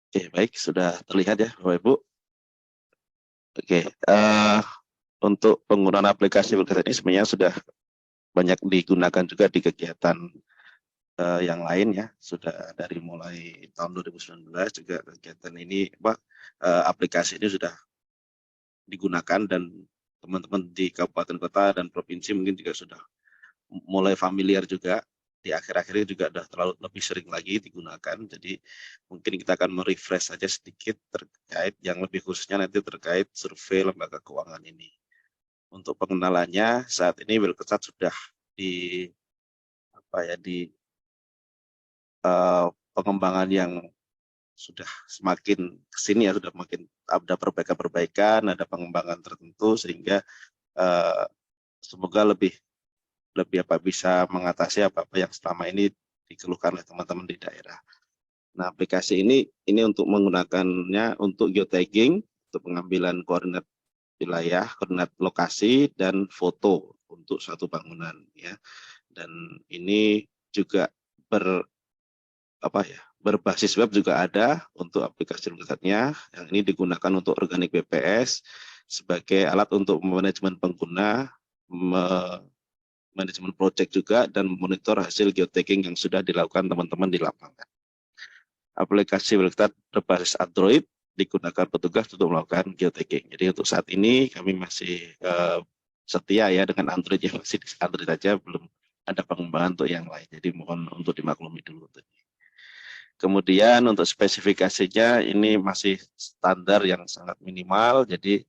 Oke, baik, sudah terlihat ya Bapak Ibu. Oke, untuk penggunaan aplikasi Wilkestat ini sebenarnya sudah banyak digunakan juga di kegiatan yang lain ya. Sudah dari mulai tahun 2019 juga kegiatan ini aplikasi ini sudah digunakan, dan teman-teman di kabupaten kota dan provinsi mungkin juga sudah mulai familiar juga. Di akhir-akhir ini juga sudah terlalu lebih sering lagi digunakan. Jadi mungkin kita akan merefresh saja sedikit terkait yang lebih khususnya nanti terkait survei lembaga keuangan ini. Untuk pengenalannya, saat ini Wilkestat sudah di pengembangan yang sudah semakin kesini ya, sudah makin ada perbaikan-perbaikan, ada pengembangan tertentu sehingga uh, semoga lebih bisa mengatasi apa-apa yang selama ini dikeluhkan oleh teman-teman di daerah. Nah, aplikasi ini untuk menggunakannya untuk geotagging, untuk pengambilan koordinat wilayah, koordinat lokasi, dan foto untuk suatu bangunan ya. Dan ini juga berbasis web juga ada untuk aplikasi Wilkestatnya, yang ini digunakan untuk organik BPS sebagai alat untuk manajemen pengguna, manajemen project juga, dan monitor hasil geotagging yang sudah dilakukan teman-teman di lapangan. Aplikasi Wilkestat berbasis Android digunakan petugas untuk melakukan geotagging. Jadi untuk saat ini kami masih setia ya dengan Android, yang masih di Android saja, belum ada pengembangan untuk yang lain. Jadi mohon untuk dimaklumi dulu. Kemudian untuk spesifikasinya ini masih standar yang sangat minimal, jadi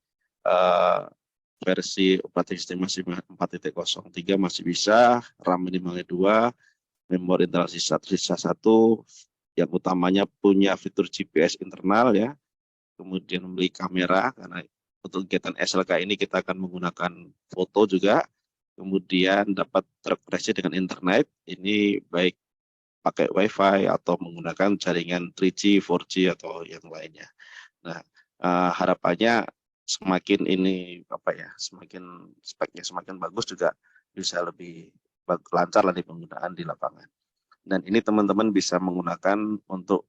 versi operating system masih 4.03 masih bisa, RAM minimalnya 2, memori internal sisa 1, yang utamanya punya fitur GPS internal ya, kemudian memiliki kamera, karena untuk kegiatan SLK ini kita akan menggunakan foto juga, kemudian dapat terkoneksi dengan internet, ini baik pakai WiFi atau menggunakan jaringan 3G, 4G atau yang lainnya. Nah, harapannya semakin ini semakin speknya semakin bagus juga bisa lebih lancar lah di penggunaan di lapangan. Dan ini teman-teman bisa menggunakan untuk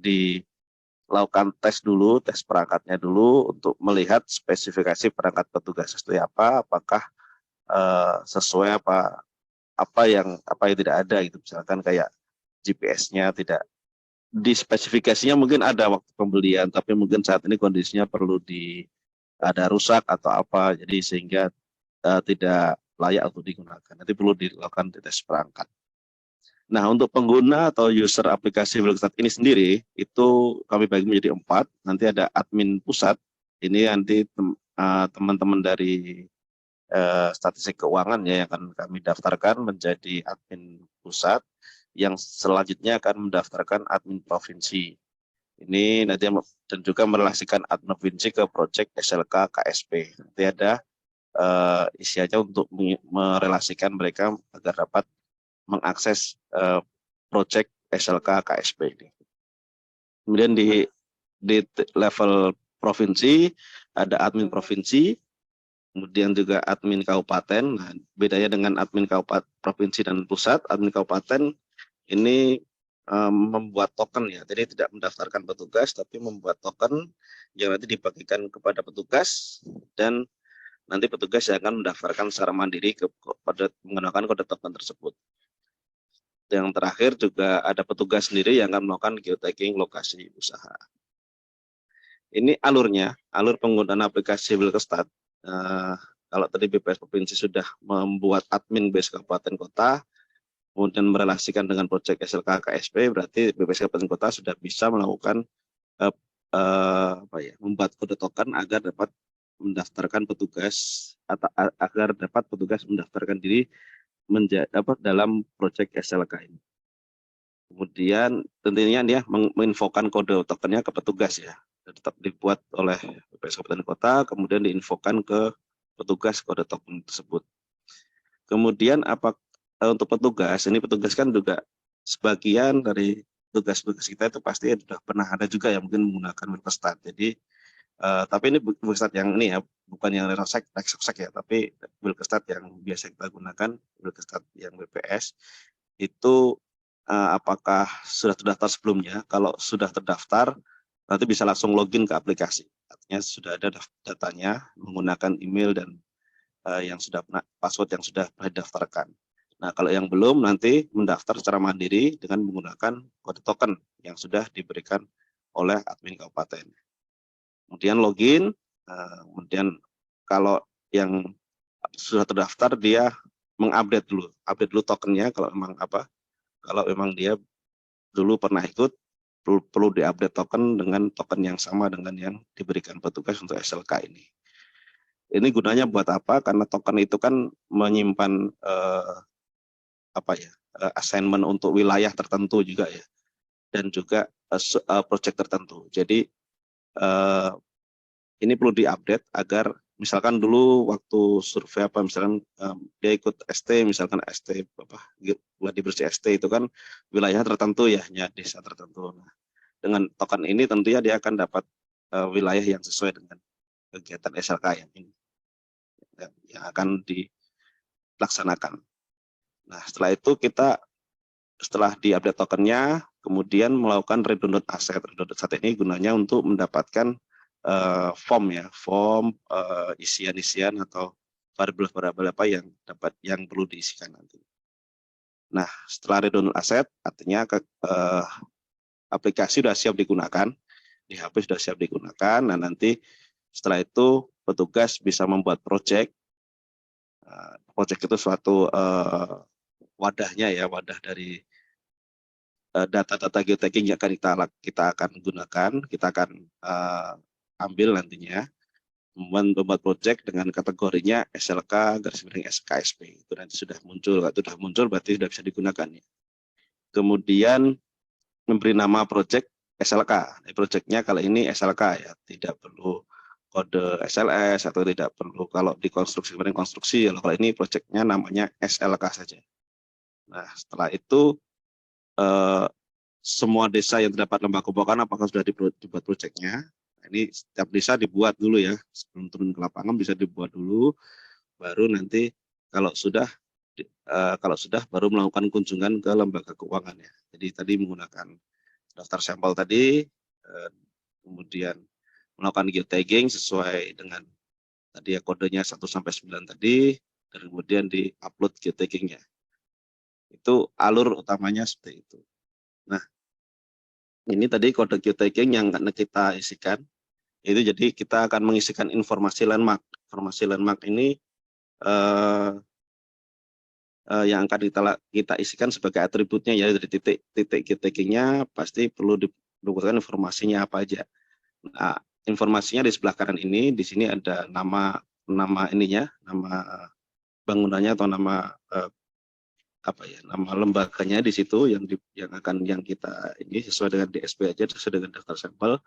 dilakukan tes dulu, tes perangkatnya dulu untuk melihat spesifikasi perangkat petugas seperti apa, apakah sesuai apa yang tidak ada gitu, misalkan kayak GPS-nya tidak di spesifikasinya mungkin ada waktu pembelian, tapi mungkin saat ini kondisinya perlu ada rusak atau apa, jadi sehingga tidak layak untuk digunakan. Nanti perlu dilakukan tes perangkat. Nah, untuk pengguna atau user aplikasi Wilkestat ini sendiri itu kami bagi menjadi 4. Nanti ada admin pusat. Ini nanti teman-teman dari statistik keuangan ya yang akan kami daftarkan menjadi admin pusat, yang selanjutnya akan mendaftarkan admin provinsi. Ini nanti dan juga merelasikan admin provinsi ke proyek SLK KSP. Nanti ada isinya untuk merelasikan mereka agar dapat mengakses proyek SLK KSP ini. Kemudian di level provinsi ada admin provinsi, kemudian juga admin kabupaten. Nah, bedanya dengan admin kabupaten provinsi dan pusat, admin kabupaten ini membuat token ya, jadi tidak mendaftarkan petugas tapi membuat token yang nanti dibagikan kepada petugas, dan nanti petugas yang akan mendaftarkan secara mandiri kepada menggunakan kode token tersebut. Yang terakhir juga ada petugas sendiri yang akan melakukan geotagging lokasi usaha. Ini alur penggunaan aplikasi Wilkestat. Kalau tadi BPS Provinsi sudah membuat admin base kabupaten kota, kemudian merelasikan dengan proyek SLK KSP, berarti BPS Kabupaten Kota sudah bisa melakukan membuat kode token agar dapat mendaftarkan petugas, atau agar dapat petugas mendaftarkan diri dalam proyek SLK ini. Kemudian tentunya dia menginfokan kode tokennya ke petugas ya, tetap dibuat oleh BPS Kabupaten Kota, kemudian diinfokan ke petugas kode token tersebut. Kemudian untuk petugas, ini petugas kan juga sebagian dari tugas-tugas kita itu pasti sudah pernah ada juga yang mungkin menggunakan Wilkestat. Jadi tapi ini Wilkestat yang ini ya, bukan yang Rexosek ya, tapi Wilkestat yang biasa kita gunakan, Wilkestat yang BPS itu apakah sudah terdaftar sebelumnya? Kalau sudah terdaftar, nanti bisa langsung login ke aplikasi. Artinya sudah ada datanya menggunakan email dan yang sudah password yang sudah didaftarkan. Nah, kalau yang belum nanti mendaftar secara mandiri dengan menggunakan kode token yang sudah diberikan oleh admin kabupaten. Kemudian login, kemudian kalau yang sudah terdaftar dia update dulu tokennya kalau memang dia dulu pernah ikut perlu diupdate token dengan token yang sama dengan yang diberikan petugas untuk SLK ini. Ini gunanya buat apa? Karena token itu kan menyimpan assignment untuk wilayah tertentu juga ya, dan juga project tertentu. Jadi ini perlu diupdate agar misalkan dulu waktu survei misalkan dia ikut ST, misalkan ST gladi bersih ST itu kan wilayah tertentu ya, desa tertentu. Nah, dengan token ini tentunya dia akan dapat wilayah yang sesuai dengan kegiatan SLK yang ini yang akan dilaksanakan. Nah, setelah itu setelah diupdate tokennya, kemudian melakukan redownload aset. Redownload aset ini gunanya untuk mendapatkan form isian-isian atau variabel-variabel apa yang perlu diisikan nanti. Nah, setelah redownload aset, artinya aplikasi sudah siap digunakan, di HP sudah siap digunakan. Nah, nanti setelah itu petugas bisa membuat project. Project itu suatu wadahnya ya, wadah dari data-data geotagging yang kita akan gunakan, kita akan ambil nantinya, membuat project dengan kategorinya SLK SKSP. Itu nanti sudah muncul, kalau sudah muncul berarti sudah bisa digunakan ya. Kemudian memberi nama project SLK. Projectnya kali ini SLK ya, tidak perlu kode SLS atau tidak perlu kalau di konstruksi, kalau ini projectnya namanya SLK saja. Nah, setelah itu semua desa yang terdapat lembah kompakan apakah sudah dibuat projectnya? Nah, ini setiap desa dibuat dulu ya, sebelum turun ke lapangan bisa dibuat dulu, baru nanti kalau sudah baru melakukan kunjungan ke lembaga keuangan ya. Jadi tadi menggunakan daftar sampel tadi, kemudian melakukan geotagging sesuai dengan tadi ya kodenya 1 sampai 9 tadi, dan kemudian di-upload geotaggingnya. Itu alur utamanya seperti itu. Nah, ini tadi kode geotagging yang akan kita isikan. Itu jadi kita akan mengisikan informasi landmark. Informasi landmark ini yang akan kita isikan sebagai atributnya ya, dari titik geotaggingnya pasti perlu dibutuhkan informasinya apa aja. Nah, informasinya di sebelah kanan ini, di sini ada nama ininya, nama bangunannya atau nama nama lembaganya di situ yang kita ini sesuai dengan DSP aja, sesuai dengan daftar sampel.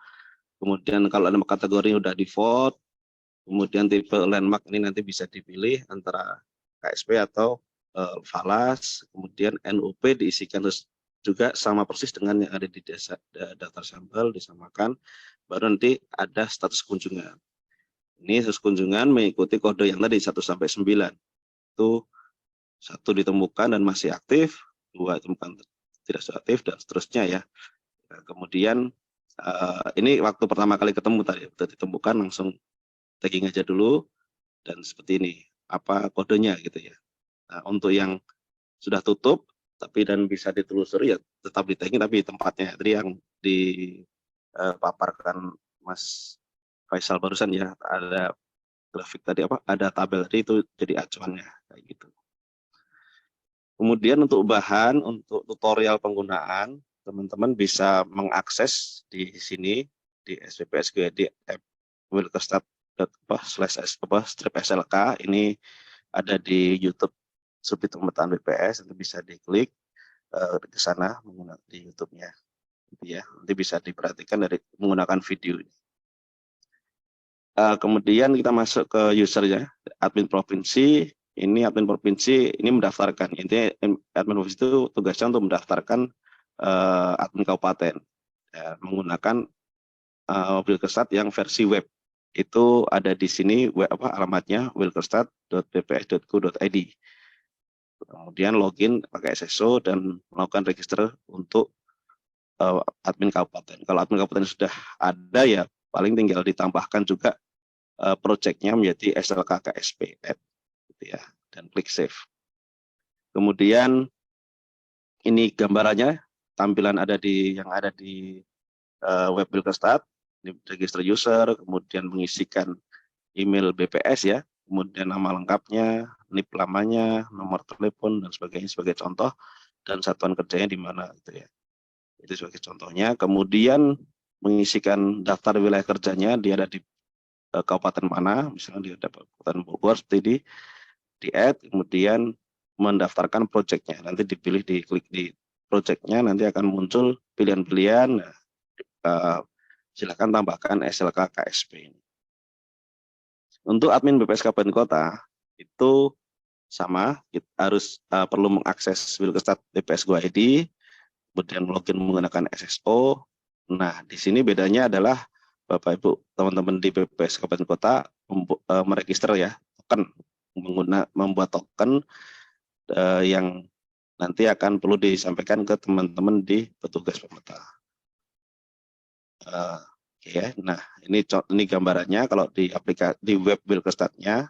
Kemudian kalau ada kategori udah di vote, kemudian tipe landmark ini nanti bisa dipilih antara KSP atau falas, kemudian NUP diisikan terus juga sama persis dengan yang ada di daftar sampel, disamakan, baru nanti ada status kunjungan. Ini status kunjungan mengikuti kode yang tadi 1 sampai 9. Itu 1 ditemukan dan masih aktif, 2 ditemukan tidak aktif, dan seterusnya ya. Nah, kemudian ini waktu pertama kali ketemu tadi, ditemukan langsung tagging aja dulu, dan seperti ini apa kodenya gitu ya. Nah, untuk yang sudah tutup dan bisa ditelusuri ya tetap di tagging, tapi tempatnya tadi yang dipaparkan Mas Faisal barusan ya, ada grafik tadi ada tabel tadi, itu jadi acuannya kayak gitu. Kemudian untuk bahan untuk tutorial penggunaan, teman-teman bisa mengakses di sini di SPPSGD wilkerstat.slk. Ini ada di YouTube Subdit Pemetaan BPS, nanti bisa diklik ke sana menggunakan di YouTube-nya. Ya, nanti bisa diperhatikan dari menggunakan video ini. Kemudian kita masuk ke usernya, admin provinsi. Ini admin provinsi ini mendaftarkan. Intinya admin provinsi itu tugasnya untuk mendaftarkan admin kabupaten ya, menggunakan Wilkerstat yang versi web. Itu ada di sini alamatnya wilkerstat.bps.go.id. Kemudian login pakai SSO dan melakukan register untuk admin kabupaten. Kalau admin kabupaten sudah ada ya paling tinggal ditambahkan juga projectnya menjadi SLK KSP gitu ya, dan klik save. Kemudian ini gambarannya, tampilan yang ada di web Bilkestat, register user, kemudian mengisikan email BPS ya, kemudian nama lengkapnya, NIP lamanya, nomor telepon dan sebagainya sebagai contoh, dan satuan kerjanya di mana gitu ya. Itu sebagai contohnya. Kemudian mengisikan daftar wilayah kerjanya, dia ada di kabupaten mana, misalnya di Kabupaten Bogor seperti di add, kemudian mendaftarkan projectnya, nanti dipilih, diklik di projectnya, nanti akan muncul pilihan-pilihan. Silakan tambahkan SLK KSP ini. Untuk admin BPS Kabupaten Kota itu sama, kita harus perlu mengakses Bilkestat BPS Go ID, kemudian login menggunakan SSO. Nah, di sini bedanya adalah Bapak Ibu teman-teman di BPS Kabupaten Kota meregister ya token, membuat token yang nanti akan perlu disampaikan ke teman-teman di petugas pemeta. Ya, nah ini gambarannya. Kalau di aplikasi di web Bilkestatnya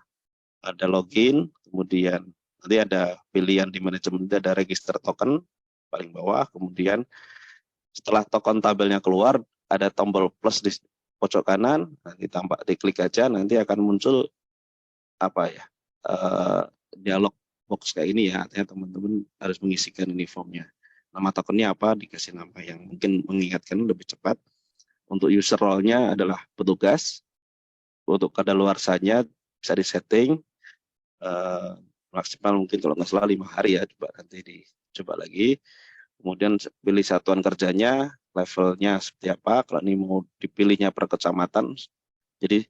ada login, kemudian nanti ada pilihan di manajemen, ada register token paling bawah, kemudian setelah token tabelnya keluar ada tombol plus di pojok kanan, nanti diklik aja, nanti akan muncul apa ya, dialog box kayak ini ya, artinya teman-teman harus mengisikan ini formnya. Nama tokennya apa, dikasih nama yang mungkin mengingatkan lebih cepat. Untuk user role-nya adalah petugas. Untuk kadaluarsanya bisa disetting maksimal mungkin kalau nggak salah 5 hari ya, coba nanti dicoba lagi. Kemudian pilih satuan kerjanya, levelnya seperti apa. Kalau ini mau dipilihnya per kecamatan, jadi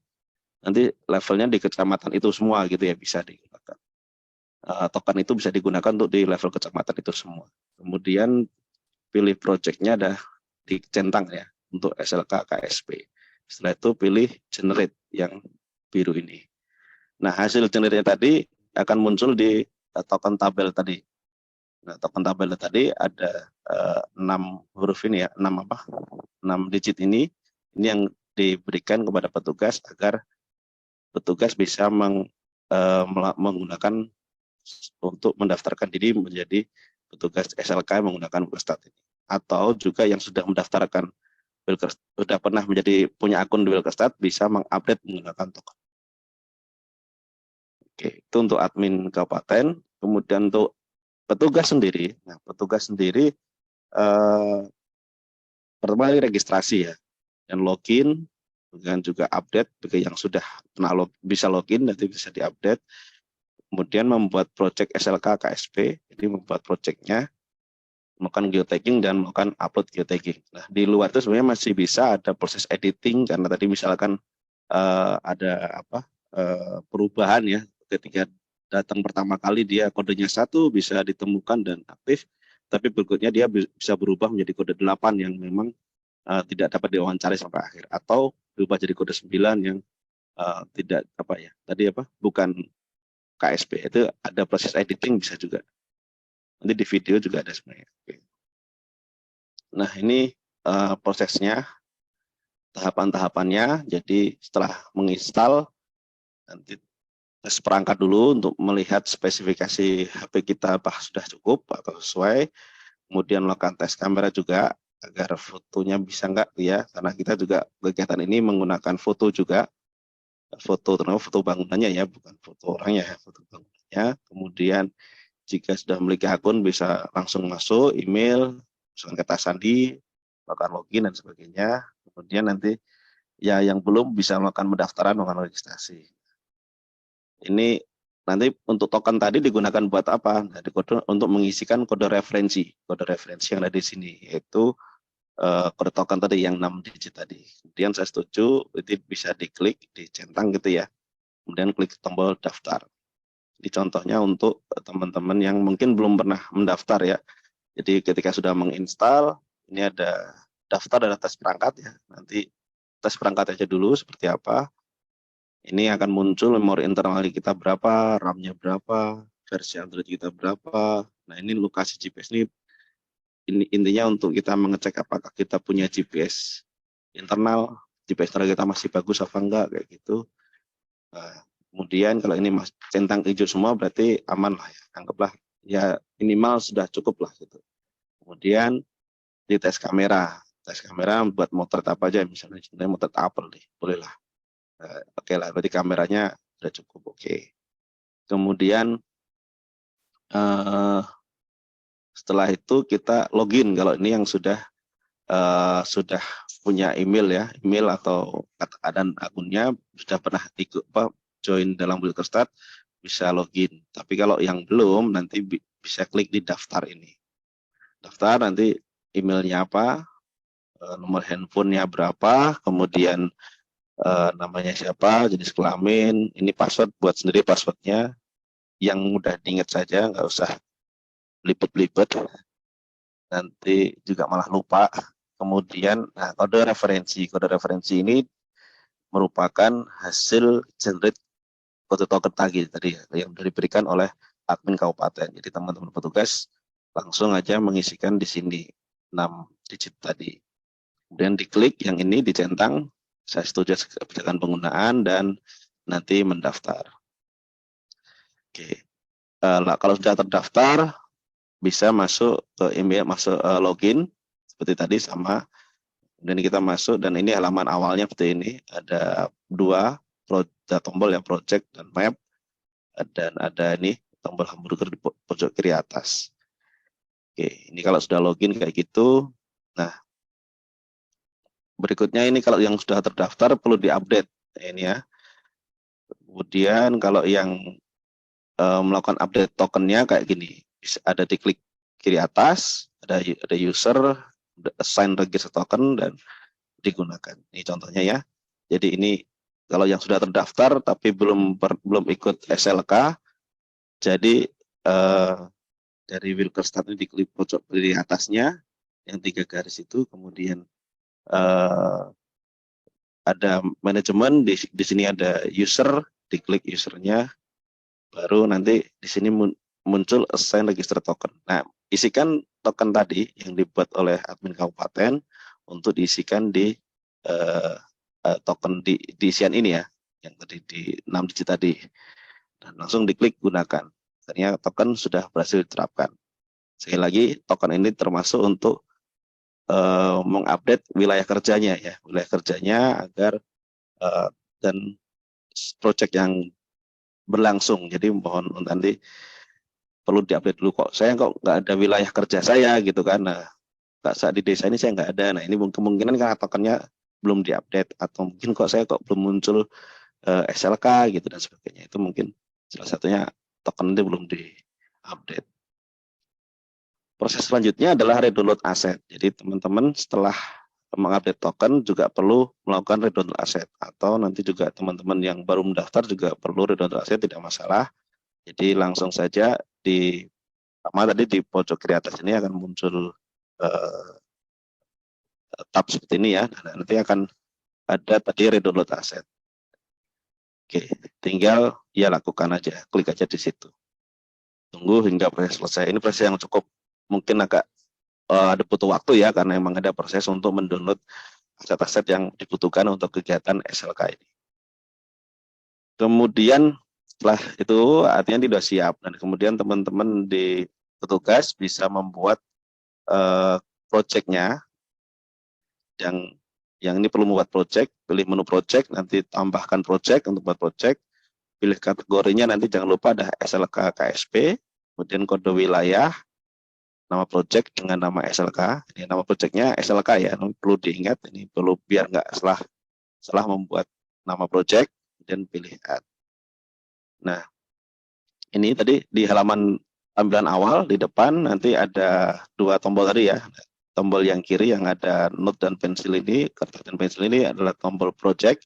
nanti levelnya di kecamatan itu semua gitu ya, bisa digunakan. Token itu bisa digunakan untuk di level kecamatan itu semua. Kemudian pilih projectnya ada dicentang ya untuk SLK KSP. Setelah itu pilih generate yang biru ini. Nah, hasil generate tadi akan muncul di token tabel tadi. Nah, token tabel tadi ada 6 huruf ini ya, 6 digit ini yang diberikan kepada petugas agar petugas bisa menggunakan untuk mendaftarkan diri menjadi petugas SLK menggunakan Bilkestat ini. Atau juga yang sudah mendaftarkan sudah pernah punya akun di Bilkestat bisa mengupdate menggunakan token. Oke, itu untuk admin kabupaten. Kemudian untuk petugas sendiri, nah petugas sendiri pertama registrasi ya, dan login, dengan juga update bagi yang sudah pernah bisa login nanti bisa diupdate. Kemudian membuat project SLK KSP, jadi membuat projectnya, melakukan geotagging dan melakukan upload geotagging. Nah, di luar itu sebenarnya masih bisa ada proses editing, karena tadi misalkan ada perubahan ya, ketika datang pertama kali dia kodenya 1 bisa ditemukan dan aktif, tapi berikutnya dia bisa berubah menjadi kode 8 yang memang tidak dapat diwawancari sampai akhir, atau berubah jadi kode 9 yang tidak bukan KSP. Itu ada proses editing, bisa juga. Nanti di video juga ada sebenarnya. Oke. Nah, ini prosesnya, tahapan-tahapannya. Jadi setelah menginstal, nanti tes perangkat dulu untuk melihat spesifikasi HP kita apakah sudah cukup atau sesuai. Kemudian melakukan tes kamera juga agar fotonya bisa enggak ya, karena kita juga kegiatan ini menggunakan foto juga, terutama foto bangunannya ya, bukan foto orangnya ya, foto bangunannya. Kemudian jika sudah memiliki akun bisa langsung masuk email, misalkan kata sandi, melakukan login dan sebagainya. Kemudian nanti ya yang belum bisa melakukan pendaftaran, melakukan registrasi. Ini nanti untuk token tadi digunakan buat apa? Nah, untuk mengisikan kode referensi yang ada di sini, yaitu kode token tadi yang 6 digit tadi. Kemudian saya setuju, itu bisa diklik, dicentang gitu ya. Kemudian klik tombol daftar. Ini contohnya untuk teman-teman yang mungkin belum pernah mendaftar ya. Jadi ketika sudah menginstal, ini ada daftar dan tes perangkat ya. Nanti tes perangkat aja dulu seperti apa. Ini akan muncul memori internal kita berapa, RAM-nya berapa, versi Android kita berapa. Nah, ini lokasi GPS ini ini intinya untuk kita mengecek apakah kita punya GPS internal kita masih bagus apa enggak kayak gitu. Kemudian kalau ini centang hijau semua berarti aman lah ya, anggaplah ya minimal sudah cukup lah gitu. Kemudian di tes kamera buat motret apa aja, misalnya motret apel nih, bolehlah. Oke lah, berarti kameranya sudah cukup, oke. Kemudian setelah itu kita login kalau ini yang sudah punya email ya, email atau dan akunnya sudah pernah ikut join dalam Wilkerstart bisa login. Tapi kalau yang belum nanti bisa klik di daftar ini. Daftar nanti emailnya apa, nomor handphonenya berapa, kemudian namanya siapa, jenis kelamin, ini password buat sendiri passwordnya yang mudah diingat saja, nggak usah belibet-belibet, nanti juga malah lupa. Kemudian kode referensi ini merupakan hasil generate kode token tadi yang diberikan oleh admin kabupaten. Jadi teman-teman petugas langsung aja mengisikan di sini 6 digit tadi. Kemudian diklik yang ini, dicentang, saya setuju kebijakan penggunaan dan nanti mendaftar. Oke. Kalau sudah terdaftar, bisa masuk ke email, login seperti tadi sama. Kemudian kita masuk dan ini halaman awalnya seperti ini. Ada 2 tombol yang project dan map, dan ada ini tombol hamburger di pojok kiri atas. Oke, ini kalau sudah login kayak gitu. Nah, berikutnya ini kalau yang sudah terdaftar perlu diupdate ini ya. Kemudian kalau yang melakukan update tokennya kayak gini, bisa ada di klik kiri atas, ada user, assign register token dan digunakan. Ini contohnya ya. Jadi ini kalau yang sudah terdaftar tapi belum ikut SLK, jadi dari Wilkerstart ini diklik pojok kiri atasnya yang 3 garis itu, kemudian ada manajemen, di sini ada user, diklik usernya, baru nanti di sini muncul assign register token. Nah, isikan token tadi yang dibuat oleh admin kabupaten untuk diisikan di token di isian ini ya, yang tadi di 6 digit tadi. Dan langsung diklik gunakan. Ternyata token sudah berhasil diterapkan. Sekali lagi, token ini termasuk untuk mengupdate wilayah kerjanya ya, agar dan project yang berlangsung. Jadi mohon nanti perlu diupdate dulu, kok saya nggak ada wilayah kerja saya gitu kan. Nah, saat di desa ini saya nggak ada. Nah, ini kemungkinan karena tokennya belum diupdate, atau mungkin saya belum muncul SLK gitu dan sebagainya. Itu mungkin salah satunya token itu belum diupdate. Proses selanjutnya adalah redownload aset. Jadi teman-teman setelah mengupdate token juga perlu melakukan redownload aset, atau nanti juga teman-teman yang baru mendaftar juga perlu redownload aset, tidak masalah. Jadi langsung saja tadi di pojok kiri atas ini akan muncul tab seperti ini ya. Dan nanti akan ada tadi redownload aset. Oke, tinggal ya lakukan aja, klik aja di situ. Tunggu hingga proses selesai. Ini proses yang cukup mungkin agak ada butuh waktu ya, karena memang ada proses untuk mendownload aset-aset yang dibutuhkan untuk kegiatan SLK ini. Kemudian setelah itu artinya tidak siap, dan kemudian teman-teman di petugas bisa membuat project-nya. Yang ini perlu membuat project, pilih menu project, nanti tambahkan project untuk buat project, pilih kategorinya, nanti jangan lupa ada SLK KSP, kemudian kode wilayah, nama project dengan nama SLK. Ini nama projectnya SLK ya, perlu diingat, ini perlu biar nggak salah membuat nama project, dan pilih add. Nah, ini tadi di halaman tampilan awal di depan nanti ada 2 tombol tadi ya. Tombol yang kiri yang ada note dan pensil ini, kertas dan pensil ini adalah tombol project.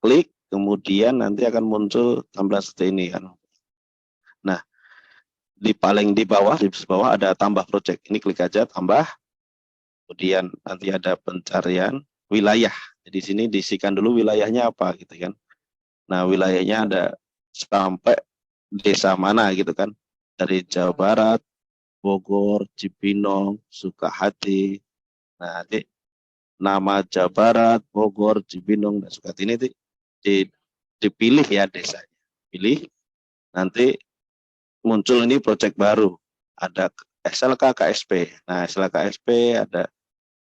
Klik, kemudian nanti akan muncul tampilan seperti ini kan. Nah, di bawah ada tambah project. Ini klik aja tambah. Kemudian nanti ada pencarian wilayah. Di sini diisikan dulu wilayahnya apa gitu kan. Nah, wilayahnya ada sampai desa mana gitu kan. Dari Jawa Barat, Bogor, Cibinong, Sukahati. Nah, nanti nama Jawa Barat, Bogor, Cibinong, dan Sukahati ini dipilih ya desanya. Pilih, nanti muncul ini proyek baru. Ada SLK KSP. Nah, SLK KSP ada,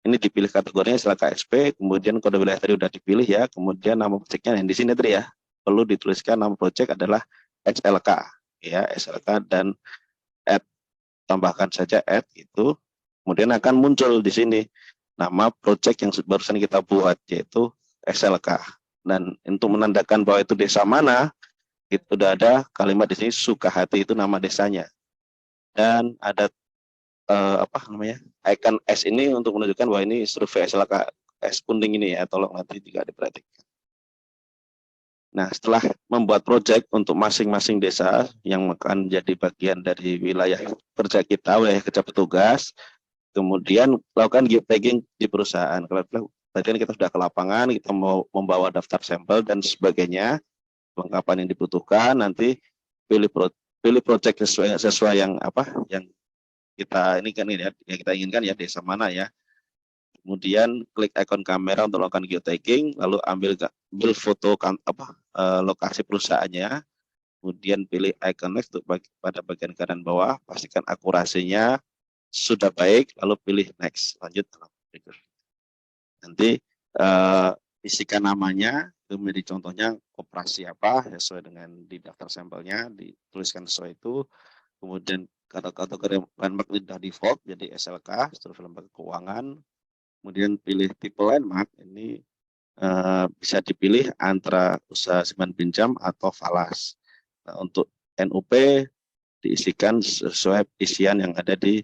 ini dipilih kategorinya SLK KSP, kemudian kode wilayah tadi udah dipilih ya, kemudian nama proyeknya yang di sini tadi ya, perlu dituliskan nama proyek adalah SLK ya, SLK dan add, tambahkan saja add itu, kemudian akan muncul di sini nama proyek yang barusan kita buat yaitu SLK. Dan untuk menandakan bahwa itu desa mana, itu udah ada kalimat di sini Sukahati itu nama desanya. Dan ada apa namanya, icon S ini untuk menunjukkan bahwa ini survei SLK S kuning ini ya, tolong nanti juga diperhatikan. Nah, setelah membuat proyek untuk masing-masing desa yang akan jadi bagian dari wilayah kerja kita, wilayah kerja petugas, kemudian lakukan geotagging di perusahaan. Kalau tadi kan kita sudah ke lapangan, kita mau membawa daftar sampel dan sebagainya, kelengkapan yang dibutuhkan, nanti pilih proyek sesuai yang apa, yang kita ini kan ya, yang kita inginkan ya, desa mana ya. Kemudian klik ikon kamera untuk melakukan geotagging, lalu ambil foto lokasi perusahaannya, kemudian pilih icon next untuk pada bagian kanan bawah, pastikan akurasinya sudah baik, lalu pilih next, lanjut. Nanti isikan namanya, kemudian contohnya koperasi apa sesuai dengan di daftar sampelnya, dituliskan sesuai itu, kemudian kategori landmark sudah default jadi SLK, survei lembaga keuangan. Kemudian pilih tipe landmark, ini bisa dipilih antara usaha simpan pinjam atau falas. Nah, untuk NUP diisikan sesuai isian yang ada di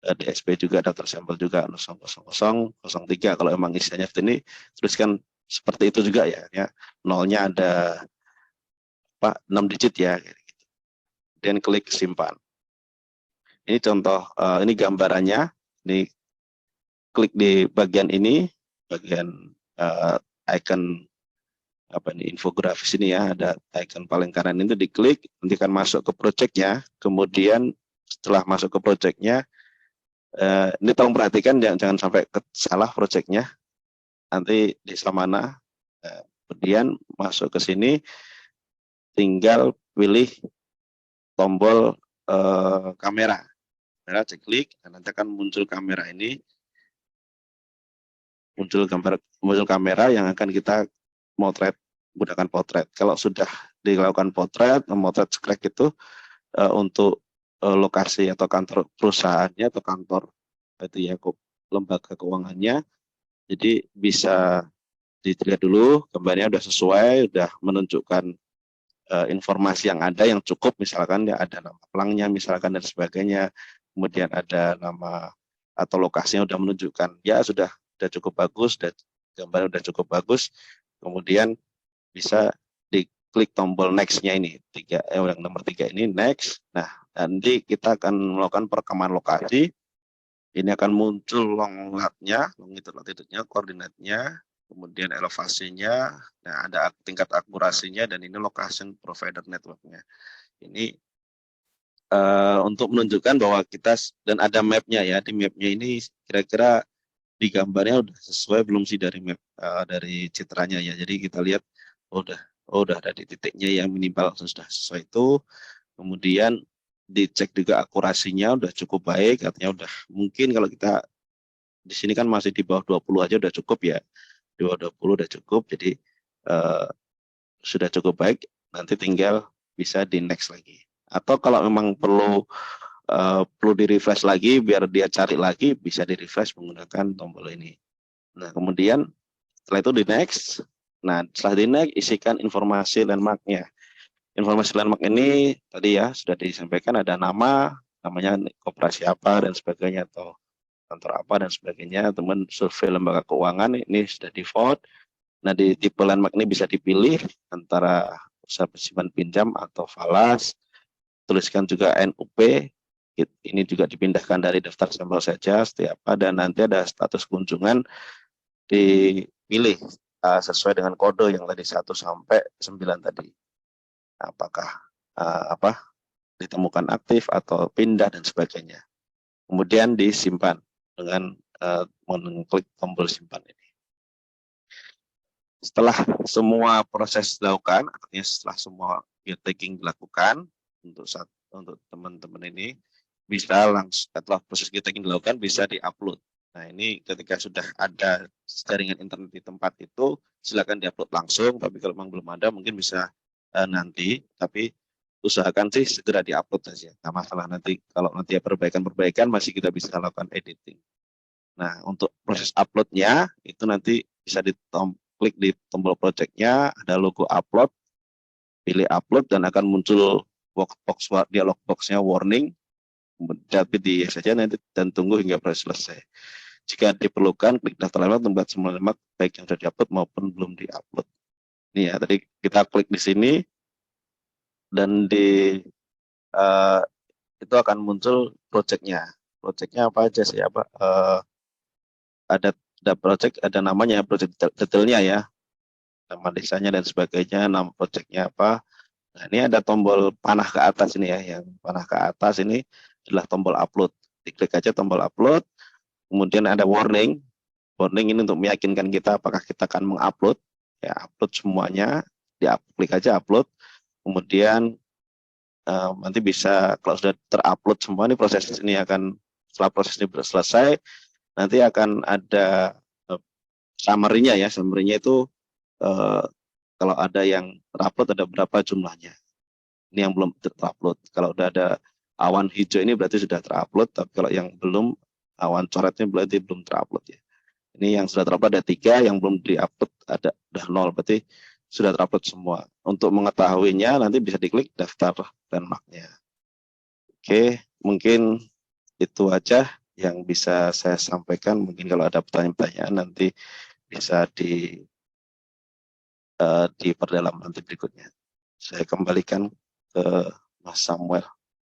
DSP juga, daftar sampel juga 00003. Kalau emang isiannya seperti ini, tuliskan seperti itu juga ya. Nolnya ada 6 digit ya. Dan klik simpan. Ini contoh, ini gambarannya. Ini klik di bagian ini, bagian icon apa ini, infografis ini ya, ada icon paling kanan itu diklik, nanti akan masuk ke projectnya. Kemudian setelah masuk ke projectnya, ini tolong perhatikan jangan sampai salah projectnya. Nanti desa mana, kemudian masuk ke sini, tinggal pilih tombol kamera. Cek klik, dan nanti akan muncul kamera ini. Muncul kamera yang akan kita motret, menggunakan potret. Kalau sudah dilakukan potret, memotret scratch itu untuk lokasi atau kantor perusahaannya atau kantor itu ya, lembaga keuangannya. Jadi bisa dilihat dulu gambarnya udah sesuai, udah menunjukkan informasi yang ada yang cukup, misalkan ya ada nama pelangnya misalkan dan sebagainya, kemudian ada nama atau lokasinya udah menunjukkan ya sudah cukup bagus, dan gambarnya udah cukup bagus, kemudian bisa diklik tombol next-nya ini, yang nomor 3 ini next. Nah, nanti kita akan melakukan perekaman lokasi. Ini akan muncul long latitude-nya, koordinatnya, kemudian elevasinya, nah ada tingkat akurasinya, dan ini location provider network-nya. Ini untuk menunjukkan bahwa kita, dan ada map-nya ya, di map-nya ini kira-kira di gambarnya udah sesuai belum sih dari map, dari citranya ya. Jadi kita lihat udah ada di titiknya yang minimal sudah sesuai itu. Kemudian dicek juga akurasinya udah cukup baik, artinya udah mungkin kalau kita di sini kan masih di bawah 20 aja udah cukup ya. Di bawah 20 udah cukup, jadi sudah cukup baik. Nanti tinggal bisa di next lagi. Atau kalau memang perlu di refresh lagi biar dia cari lagi, bisa di refresh menggunakan tombol ini. Nah, kemudian setelah itu di next. Nah, setelah di next, isikan informasi landmarknya. Informasi landmark ini tadi ya sudah disampaikan, ada namanya koperasi apa dan sebagainya, atau kantor apa dan sebagainya. Teman survei lembaga keuangan ini sudah default. Nah, di tipe landmark ini bisa dipilih antara usaha simpan pinjam atau falas. Tuliskan juga NUP. Ini juga dipindahkan dari daftar sampel saja setiap apa, dan nanti ada status kunjungan dipilih sesuai dengan kode yang tadi 1 sampai 9 tadi. Apakah ditemukan aktif atau pindah dan sebagainya. kemudian disimpan dengan mengklik tombol simpan ini. Setelah semua proses dilakukan, artinya setelah semua tagging dilakukan untuk teman-teman ini bisa langsung setelah proses tagging dilakukan bisa diupload. Nah ini ketika sudah ada jaringan internet di tempat itu silakan diupload langsung. Tapi kalau memang belum ada mungkin bisa nanti. Tapi usahakan sih segera diupload saja. Nah masalah nanti kalau nanti ada perbaikan masih kita bisa lakukan editing. Nah untuk proses uploadnya itu nanti bisa klik di tombol projectnya, ada logo upload, pilih upload dan akan muncul dialog boxnya warning, tapi di saja nanti dan tunggu hingga proses selesai. Jika diperlukan, klik daftar alamat tempat semua alamat baik yang sudah diupload maupun belum diupload. Ini ya, tadi kita klik di sini dan di itu akan muncul projectnya. Projectnya apa aja sih ya Pak? Ada project, ada namanya, project detailnya ya, nama desanya dan sebagainya, nama projectnya apa. Nah ini ada tombol panah ke atas ini ya, yang panah ke atas ini adalah tombol upload. Diklik aja tombol upload, kemudian ada warning. Warning ini untuk meyakinkan kita apakah kita akan mengupload. Ya, upload semuanya, klik aja upload. Kemudian nanti bisa kalau sudah terupload semua ini proses ini akan, setelah proses ini selesai, nanti akan ada summary-nya ya. Summary-nya itu kalau ada yang terupload ada berapa jumlahnya. Ini yang belum terupload. Kalau udah ada awan hijau ini berarti sudah terupload, tapi kalau yang belum, awan coretnya berarti belum terupload ya. Ini yang sudah terupload ada 3, yang belum diupload ada udah 0, berarti sudah terupload semua. Untuk mengetahuinya nanti bisa diklik daftar landmark-nya. Oke, mungkin itu aja yang bisa saya sampaikan. Mungkin kalau ada pertanyaan-pertanyaan nanti bisa diperdalam nanti berikutnya. Saya kembalikan ke Mas Samuel.